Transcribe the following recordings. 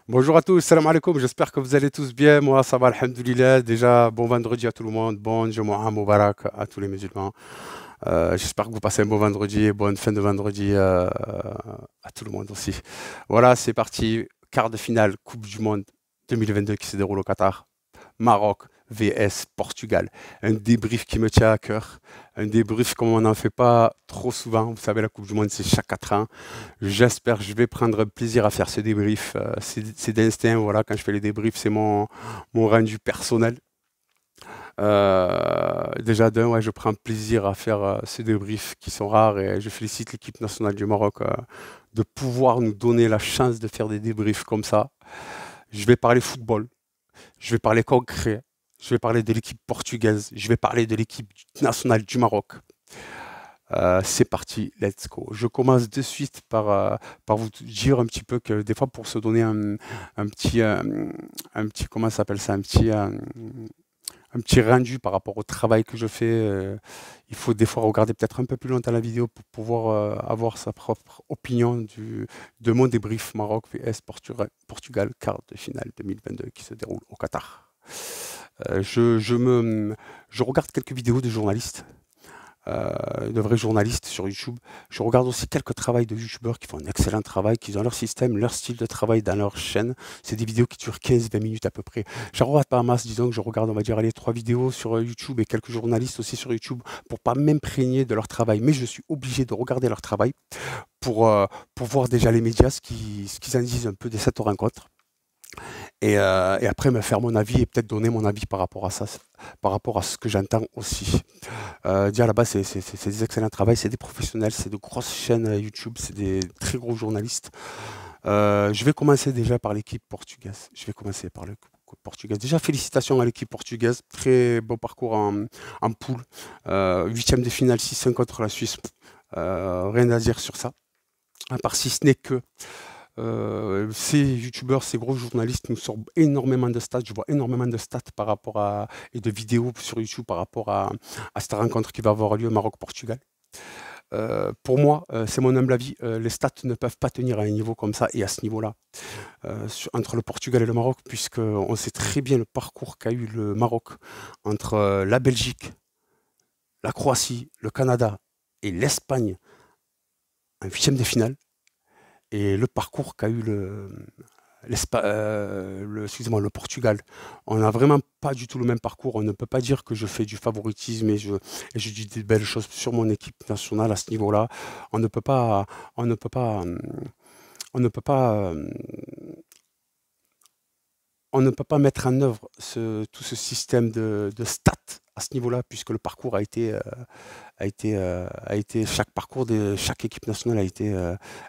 Bonjour à tous, salam alaikum, j'espère que vous allez tous bien. Moi, ça va, alhamdoulilah. Déjà, bon vendredi à tout le monde, bon Jumu'ah Mubarak à tous les musulmans. J'espère que vous passez un bon vendredi et bonne fin de vendredi à tout le monde aussi. Voilà, c'est parti. Quart de finale, Coupe du Monde 2022 qui se déroule au Qatar. Maroc vs Portugal. Un débrief qui me tient à cœur. Un débrief comme on n'en fait pas trop souvent. Vous savez, la Coupe du Monde, c'est chaque 4 ans. J'espère que je vais prendre plaisir à faire ce débrief. C'est d'instinct, voilà, quand je fais les débriefs, c'est mon rendu personnel. Déjà d'un, ouais, je prends plaisir à faire ces débriefs qui sont rares et je félicite l'équipe nationale du Maroc de pouvoir nous donner la chance de faire des débriefs comme ça. Je vais parler football, je vais parler concret, je vais parler de l'équipe portugaise, je vais parler de l'équipe nationale du Maroc. C'est parti, let's go. Je commence de suite par vous dire un petit peu que des fois pour se donner un petit, comment ça s'appelle ça, un petit rendu par rapport au travail que je fais. Il faut des fois regarder peut-être un peu plus longtemps la vidéo pour pouvoir avoir sa propre opinion de mon débrief Maroc vs Portugal, quart de finale 2022 qui se déroule au Qatar. Je regarde quelques vidéos de journalistes de vrais journalistes sur YouTube. Je regarde aussi quelques travails de YouTubeurs qui font un excellent travail, qui ont leur système, leur style de travail dans leur chaîne. C'est des vidéos qui durent 15-20 minutes à peu près. J'en regarde pas en masse, disons que je regarde, on va dire, allez, 3 vidéos sur YouTube et quelques journalistes aussi sur YouTube pour pas m'imprégner de leur travail. Mais je suis obligé de regarder leur travail pour voir déjà les médias, ce qu'ils en disent un peu de cette rencontre. Et après me faire mon avis et peut-être donner mon avis par rapport à ça, par rapport à ce que j'entends aussi. Déjà là-bas, c'est des excellents travaux, c'est des professionnels, c'est de grosses chaînes YouTube, c'est des très gros journalistes. Je vais commencer déjà par l'équipe portugaise. Je vais commencer par le portugaise. Déjà, félicitations à l'équipe portugaise. Très beau parcours en poule. Huitième de finale 6-5 contre la Suisse. Rien à dire sur ça. À part si ce n'est que ces youtubeurs, ces gros journalistes nous sortent énormément de stats. Je vois énormément de stats par rapport à et de vidéos sur YouTube par rapport à cette rencontre qui va avoir lieu Maroc-Portugal. Pour moi, c'est mon humble avis, les stats ne peuvent pas tenir à un niveau comme ça et à ce niveau-là entre le Portugal et le Maroc, puisqu'on sait très bien le parcours qu'a eu le Maroc entre la Belgique, la Croatie, le Canada et l'Espagne en huitième de finale, et le parcours qu'a eu excusez-moi, le Portugal. On n'a vraiment pas du tout le même parcours. On ne peut pas dire que je fais du favoritisme et je dis des belles choses sur mon équipe nationale à ce niveau-là. On ne peut pas, on ne peut pas, on ne peut pas, on ne peut pas mettre en œuvre tout ce système de stats à ce niveau-là, puisque le parcours chaque parcours de chaque équipe nationale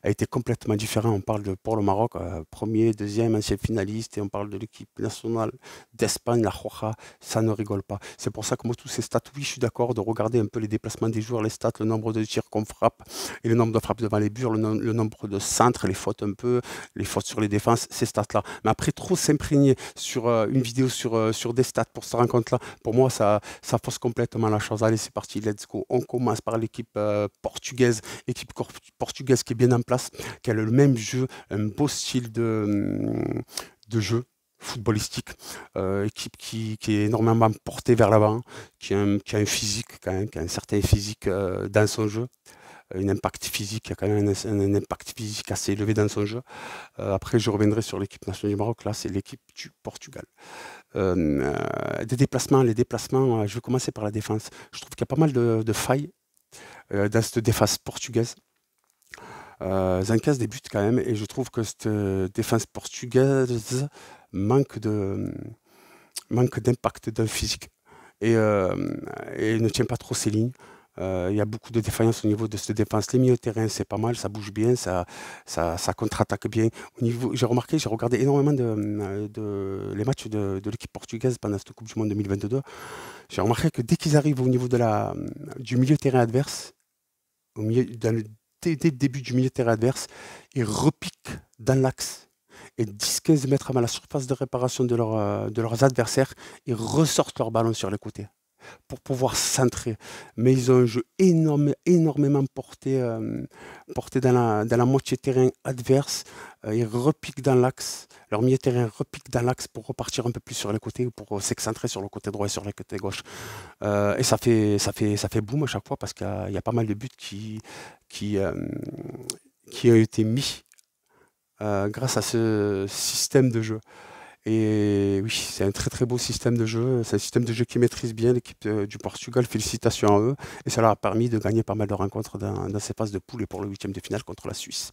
a été complètement différent. On parle pour le Maroc, premier, deuxième, ancien finaliste, et on parle de l'équipe nationale d'Espagne, la Roja, ça ne rigole pas. C'est pour ça que moi, tous ces stats, oui, je suis d'accord de regarder un peu les déplacements des joueurs, les stats, le nombre de tirs qu'on frappe, et le nombre de frappes devant les buts, le nombre de centres, les fautes un peu, les fautes sur les défenses, ces stats-là. Mais après, trop s'imprégner sur une vidéo sur des stats pour cette rencontre-là, pour moi, ça fausse complètement la chose. Allez, c'est parti, let's go. On commence par l'équipe portugaise, portugaise qui est bien en place, qui a le même jeu, un beau style de jeu footballistique, équipe qui est énormément portée vers l'avant, qui a un physique quand même, qui a un certain physique dans son jeu, un impact physique, il y a quand même un impact physique assez élevé dans son jeu. Après, je reviendrai sur l'équipe nationale du Maroc, là c'est l'équipe du Portugal. Des déplacements, les déplacements, je vais commencer par la défense. Je trouve qu'il y a pas mal de failles dans cette défense portugaise. Ils encaissent des buts quand même et je trouve que cette défense portugaise manque d'impact, d'un physique et ne tient pas trop ses lignes. Il y a beaucoup de défaillances au niveau de cette défense. Les milieux de terrain, c'est pas mal, ça bouge bien, ça contre-attaque bien. J'ai remarqué, j'ai regardé énormément les matchs de l'équipe portugaise pendant cette Coupe du Monde 2022. J'ai remarqué que dès qu'ils arrivent au niveau du milieu de terrain adverse, dès le début du milieu de terrain adverse, ils repiquent dans l'axe et 10-15 mètres avant la surface de réparation de leurs adversaires, ils ressortent leur ballon sur les côtés pour pouvoir centrer. Mais ils ont un jeu énormément porté dans la moitié terrain adverse. ils repiquent dans l'axe, leur milieu de terrain repique dans l'axe pour repartir un peu plus sur les côtés ou pour s'excentrer sur le côté droit et sur le côté gauche. Et ça fait boum à chaque fois parce qu'il y a pas mal de buts qui, euh, qui ont été mis grâce à ce système de jeu. Et oui, c'est un très très beau système de jeu. C'est un système de jeu qui maîtrise bien l'équipe du Portugal. Félicitations à eux. Et ça leur a permis de gagner pas mal de rencontres dans ces phases de poule et pour le huitième de finale contre la Suisse.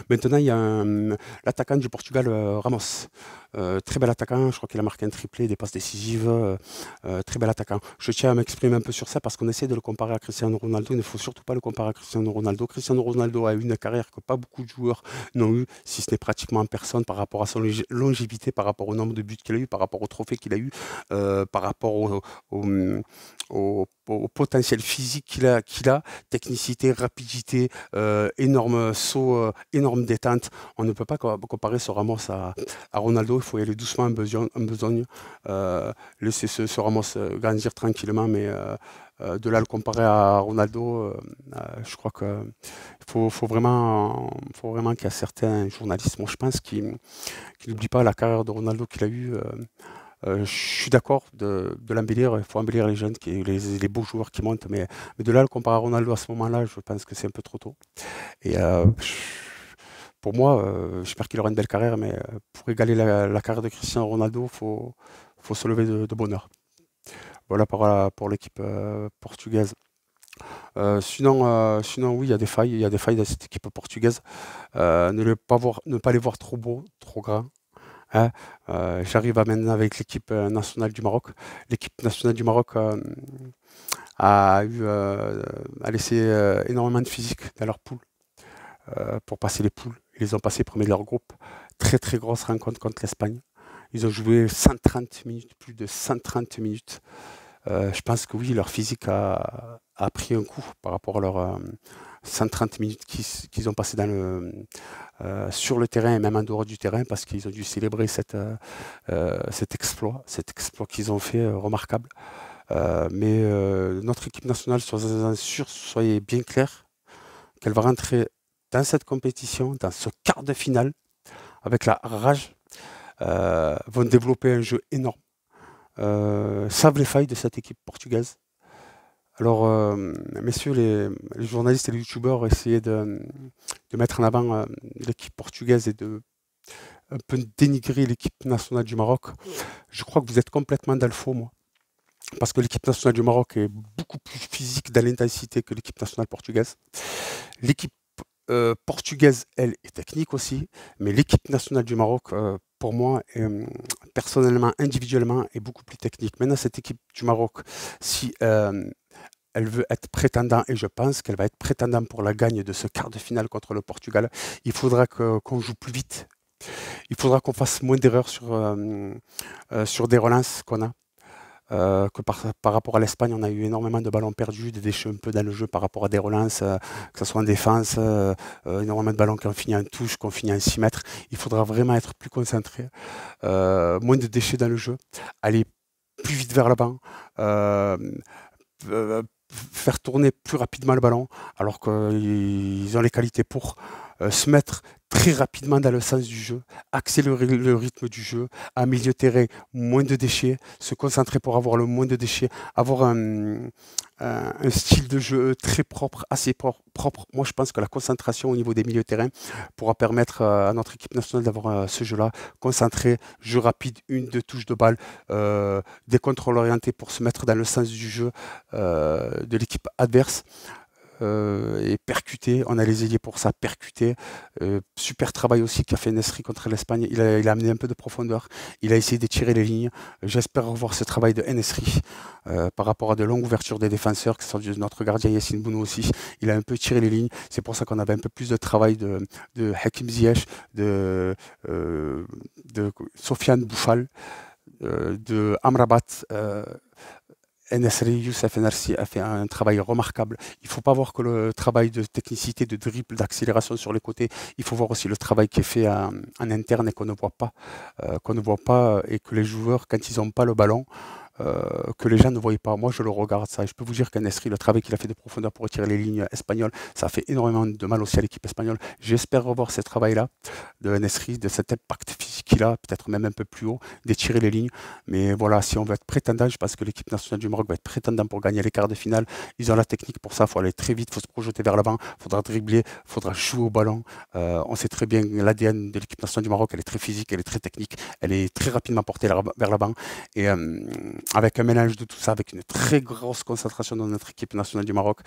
Maintenant, il y a l'attaquant du Portugal, Ramos. Très bel attaquant, je crois qu'il a marqué un triplé, des passes décisives. Très bel attaquant. Je tiens à m'exprimer un peu sur ça parce qu'on essaie de le comparer à Cristiano Ronaldo. Il ne faut surtout pas le comparer à Cristiano Ronaldo. Cristiano Ronaldo a eu une carrière que pas beaucoup de joueurs n'ont eu, si ce n'est pratiquement personne, par rapport à son longévité, par rapport au nombre de buts qu'il a eu, par rapport au trophée qu'il a eu, par rapport au potentiel physique qu'il a, technicité, rapidité, énorme saut, énorme détente. On ne peut pas comparer ce Ramos à Ronaldo. Il faut y aller doucement en besogne, laisser ce Ramos grandir tranquillement, mais de là le comparer à Ronaldo, je crois que faut vraiment qu'il y a certains journalistes, moi je pense, qui n'oublient pas la carrière de Ronaldo qu'il a eue. Je suis d'accord de l'embellir, il faut embellir les jeunes, les beaux joueurs qui montent, mais de là le comparer à Ronaldo à ce moment-là, je pense que c'est un peu trop tôt. Et pour moi, j'espère qu'il aura une belle carrière, mais pour égaler la carrière de Cristiano Ronaldo, faut se lever de bonheur. Voilà pour l'équipe portugaise. Sinon, oui, il y a des failles dans cette équipe portugaise. Ne pas les voir trop beaux, trop grands. Hein. J'arrive maintenant avec l'équipe nationale du Maroc. L'équipe nationale du Maroc a laissé énormément de physique dans leur poule pour passer les poules. Ils les ont passés premiers de leur groupe. Très très grosse rencontre contre l'Espagne. Ils ont joué 130 minutes, plus de 130 minutes. Je pense que oui, leur physique a pris un coup par rapport à leurs 130 minutes qu'ils ont passé sur le terrain et même en dehors du terrain parce qu'ils ont dû célébrer cet exploit qu'ils ont fait remarquable. Mais notre équipe nationale, soyez bien clairs qu'elle va rentrer dans cette compétition, dans ce quart de finale, avec la rage, vont développer un jeu énorme. Savent les failles de cette équipe portugaise. Alors, messieurs les journalistes et les youtubeurs, essayez de mettre en avant l'équipe portugaise et de un peu dénigrer l'équipe nationale du Maroc. Je crois que vous êtes complètement dans le faux, moi. Parce que l'équipe nationale du Maroc est beaucoup plus physique dans l'intensité que l'équipe nationale portugaise. L'équipe portugaise, elle, est technique aussi, mais l'équipe nationale du Maroc, pour moi, personnellement, individuellement, est beaucoup plus technique. Maintenant, cette équipe du Maroc, si elle veut être prétendant, et je pense qu'elle va être prétendant pour la gagne de ce quart de finale contre le Portugal, il faudra qu'on joue plus vite. Il faudra qu'on fasse moins d'erreurs sur des relances qu'on a. Que par rapport à l'Espagne, on a eu énormément de ballons perdus, des déchets un peu dans le jeu par rapport à des relances, que ce soit en défense, énormément de ballons qui ont fini en touche, qui ont fini en 6 mètres. Il faudra vraiment être plus concentré, moins de déchets dans le jeu, aller plus vite vers l'avant, faire tourner plus rapidement le ballon, alors qu'ils ont les qualités pour se mettre très rapidement dans le sens du jeu, accélérer le rythme du jeu, à milieu terrain, moins de déchets, se concentrer pour avoir le moins de déchets, avoir un style de jeu très propre, assez propre. Moi, je pense que la concentration au niveau des milieux terrain pourra permettre à notre équipe nationale d'avoir ce jeu-là, concentré, jeu rapide, 1-2 touches de balle, des contrôles orientés pour se mettre dans le sens du jeu de l'équipe adverse. Et percuter, on a les ailiers pour ça, percuter. Super travail aussi qu'a fait Nesri contre l'Espagne, il a amené un peu de profondeur, il a essayé d'étirer les lignes. J'espère revoir ce travail de Nesri par rapport à de longues ouvertures des défenseurs, que ce soit de notre gardien Yassine Bounou aussi, il a un peu tiré les lignes, c'est pour ça qu'on avait un peu plus de travail de Hakim Ziyech, de Sofiane Boufal, de Amrabat. Nesri, Youssef N'Nesri a fait un travail remarquable. Il ne faut pas voir que le travail de technicité, de dribble, d'accélération sur les côtés. Il faut voir aussi le travail qui est fait en interne et qu'on ne voit pas. Et que les joueurs, quand ils n'ont pas le ballon, que les gens ne voyaient pas. Moi, je le regarde ça et je peux vous dire qu'un Nesri, le travail qu'il a fait de profondeur pour retirer les lignes espagnoles, ça a fait énormément de mal aussi à l'équipe espagnole. J'espère revoir ce travail-là de Nesri, de cet impact physique qu'il a, peut-être même un peu plus haut, d'étirer les lignes. Mais voilà, si on veut être prétendant, je pense que l'équipe nationale du Maroc va être prétendant pour gagner les quarts de finale. Ils ont la technique pour ça, il faut aller très vite, il faut se projeter vers l'avant, il faudra dribbler, il faudra jouer au ballon. On sait très bien l'ADN de l'équipe nationale du Maroc, elle est très physique, elle est très technique, elle est très rapidement portée vers l'avant. Et avec un mélange de tout ça, avec une très grosse concentration dans notre équipe nationale du Maroc,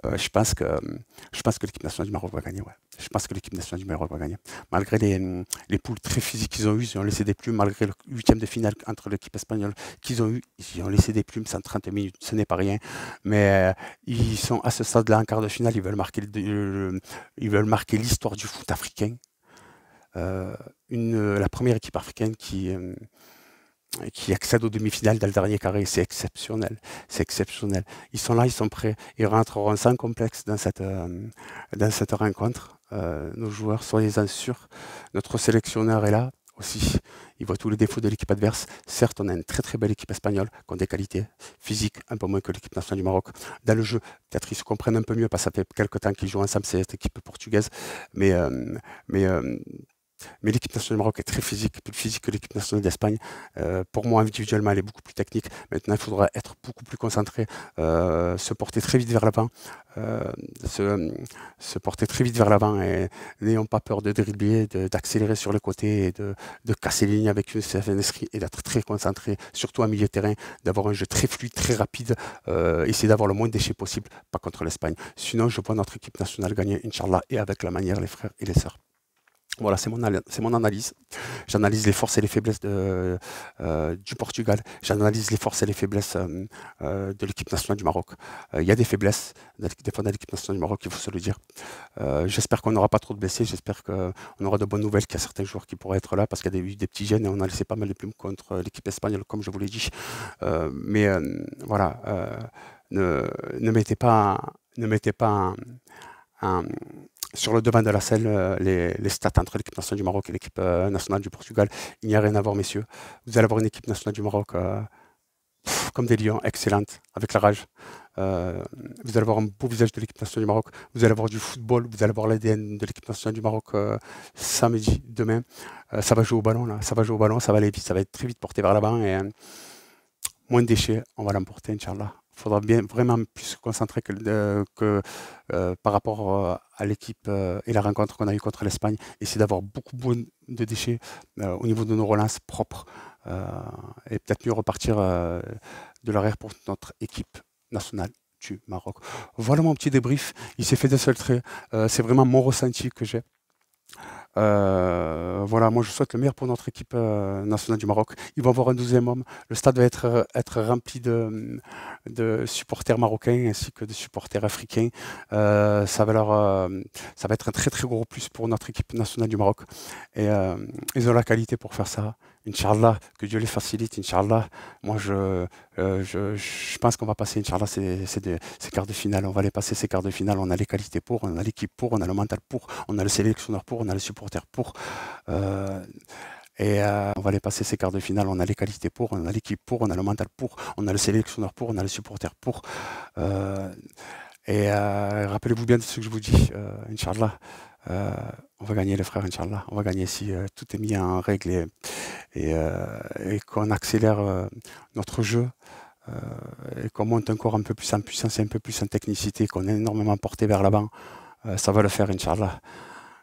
je pense que l'équipe nationale du Maroc va gagner. Ouais. Je pense que l'équipe nationale du Maroc va gagner. Malgré les poules très physiques qu'ils ont eues, ils ont laissé des plumes. Malgré le huitième de finale entre l'équipe espagnole qu'ils ont eu, ils ont laissé des plumes. 130 minutes, ce n'est pas rien. Mais ils sont à ce stade-là en quart de finale. Ils veulent marquer l'histoire du foot africain. La première équipe africaine qui accède aux demi-finales dans le dernier carré, c'est exceptionnel, c'est exceptionnel. Ils sont là, ils sont prêts, ils rentreront sans complexe dans cette rencontre. Nos joueurs, soyez-en sûrs, notre sélectionneur est là aussi, il voit tous les défauts de l'équipe adverse. Certes, on a une très très belle équipe espagnole, qui a des qualités physiques un peu moins que l'équipe nationale du Maroc. Dans le jeu, peut-être ils se comprennent un peu mieux, parce que ça fait quelques temps qu'ils jouent ensemble, cette équipe portugaise, mais l'équipe nationale du Maroc est très physique, plus physique que l'équipe nationale d'Espagne. Pour moi, individuellement, elle est beaucoup plus technique. Maintenant, il faudra être beaucoup plus concentré, se porter très vite vers l'avant, se porter très vite vers l'avant et n'ayons pas peur de dribbler, d'accélérer sur les côtés et de casser les lignes avec un esprit et d'être très concentré, surtout en milieu de terrain, d'avoir un jeu très fluide, très rapide, essayer d'avoir le moins de déchets possible, pas contre l'Espagne. Sinon, je vois notre équipe nationale gagner, Inch'Allah, et avec la manière, les frères et les sœurs. Voilà, c'est mon analyse. J'analyse les forces et les faiblesses du Portugal. J'analyse les forces et les faiblesses de l'équipe nationale du Maroc. Il y a des faiblesses des fois dans l'équipe nationale du Maroc, il faut se le dire. J'espère qu'on n'aura pas trop de blessés. J'espère qu'on aura de bonnes nouvelles, qu'il y a certains joueurs qui pourraient être là, parce qu'il y a eu des petits gènes et on a laissé pas mal de plumes contre l'équipe espagnole, comme je vous l'ai dit. Voilà, ne mettez pas sur le devant de la scène les stats entre l'équipe nationale du Maroc et l'équipe nationale du Portugal. Il n'y a rien à voir, messieurs. Vous allez avoir une équipe nationale du Maroc comme des lions, excellente, avec la rage. Vous allez avoir un beau visage de l'équipe nationale du Maroc. Vous allez avoir du football. Vous allez avoir l'ADN de l'équipe nationale du Maroc samedi, demain. Ça va jouer au ballon, là. Ça va jouer au ballon, ça va aller vite, ça va être très vite porté vers l'avant. Et moins de déchets, on va l'emporter, Inch'Allah. Il faudra vraiment plus se concentrer que par rapport à l'équipe et la rencontre qu'on a eue contre l'Espagne. Essayer d'avoir beaucoup de déchets au niveau de nos relances propres et peut-être mieux repartir de l'arrière pour notre équipe nationale du Maroc. Voilà mon petit débrief. Il s'est fait d'un seul trait. C'est vraiment mon ressenti que j'ai. Voilà, moi je souhaite le meilleur pour notre équipe nationale du Maroc. Ils vont avoir un 12e homme. Le stade va être rempli de supporters marocains ainsi que de supporters africains. Ça va être un très très gros plus pour notre équipe nationale du Maroc. Et ils ont la qualité pour faire ça. Inch'Allah, que Dieu les facilite, Inch'Allah. Moi, je pense qu'on va passer, Inch'Allah, ces quarts de finale. On va les passer, ces quarts de finale. On a les qualités pour, on a l'équipe pour, on a le mental pour, on a le sélectionneur pour, on a le supporter pour. On va les passer, ces quarts de finale. On a les qualités pour, on a l'équipe pour, on a le mental pour, on a le sélectionneur pour, on a le supporter pour. Rappelez-vous bien de ce que je vous dis, Inch'Allah. On va gagner les frères, Inch'Allah. On va gagner si tout est mis en règle et qu'on accélère notre jeu et qu'on monte encore un peu plus en puissance et un peu plus en technicité, qu'on est énormément porté vers l'avant. Ça va le faire, Inch'Allah.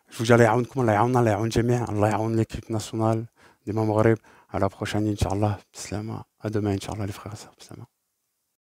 Je vous dis, Allah yaounkoum, Allah yaounna, Allah yaoun jami', Allah yaoun l'équipe nationale des Maghreb. À la prochaine, Inch'Allah. Bislama. À demain, Inch'Allah, les frères et sœurs. Bislama.